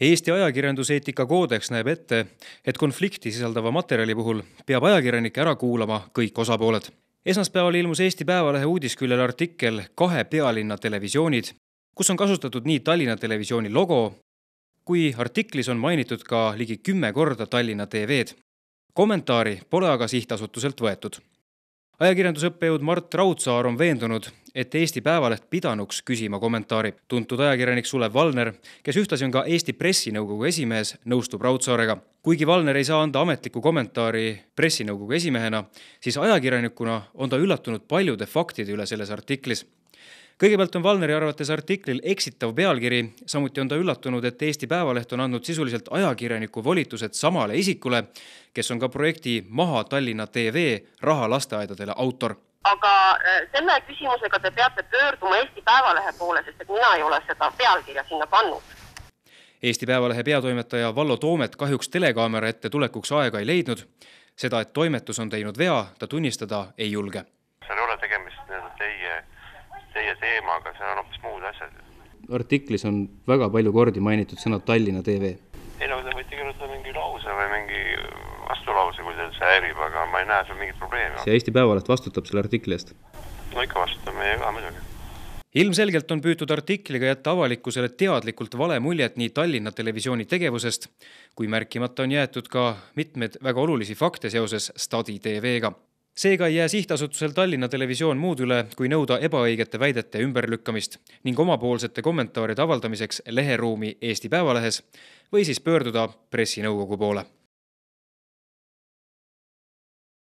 Eesti ajakirjanduseetika koodeks näeb ette, et konflikti sisaldava materjali puhul peab ajakirjanik ära kuulama kõik osapooled. Esmaspäeval ilmus Eesti Päevalehe uudisküljel artikkel 2 pealinna televisioonid, kus on kasutatud nii Tallinna Televisiooni logo, kui artiklis on mainitud ka ligi 10 korda Tallinna TV-d. Kommentaari pole aga sihtasutuselt võetud. Ajakirjandusõppejõud Mart Raudsaar on veendunud, et Eesti Päevaleht pidanuks küsima kommentaari. Tuntud ajakirjanik Sulev Valner, kes ühtlasi on ka Eesti Pressinõukogu esimees, nõustub Raudsaarega. Kuigi Valner ei saa anda ametlikku kommentaari Pressinõukogu esimehena, siis ajakirjanikuna on ta üllatunud paljude faktide üle selles artiklis. Kõigepealt on Valneri arvates artiklil eksitav pealkiri, samuti on ta üllatunud, et Eesti Päevaleht on andnud sisuliselt ajakirjaniku volitused samale isikule, kes on ka projekti Maha Tallinna TV raha lasteaedadele autor. Aga selle küsimusega te peate pöörduma Eesti Päevalehe poole, sest et mina ei ole seda pealkirja sinna pannud. Eesti Päevalehe peatoimetaja Vallo Toomet kahjuks telekaamera ette tulekuks aega ei leidnud. Seda, et toimetus on teinud vea, ta tunnistada ei julge. Seal ei ole tegemist teie teemaga, see on hoopis muud asjad. Artiklis on väga palju kordi mainitud sõna Tallinna TV. Ei, no te võite kirjutada mingi lause või mingi vastulause, kui teil see häirib, aga ma ei näe seal mingit probleemi. Ja Eesti Päevaleht vastutab selle artikli eest? No ikka vastutab meie ka muidugi. Ilmselgelt on püütud artikliga jätta avalikkusele teadlikult vale muljet nii Tallinna Televisiooni tegevusest, kui märkimata on jäetud ka mitmed väga olulisi fakte seoses Stadi TV-ga. Seega ei jää sihtasutusel Tallinna Televisioon muud üle, kui nõuda ebaõigete väidete ümberlükkamist ning omapoolsete kommentaaride avaldamiseks leheruumi Eesti Päevalehes või siis pöörduda Pressinõukogu poole.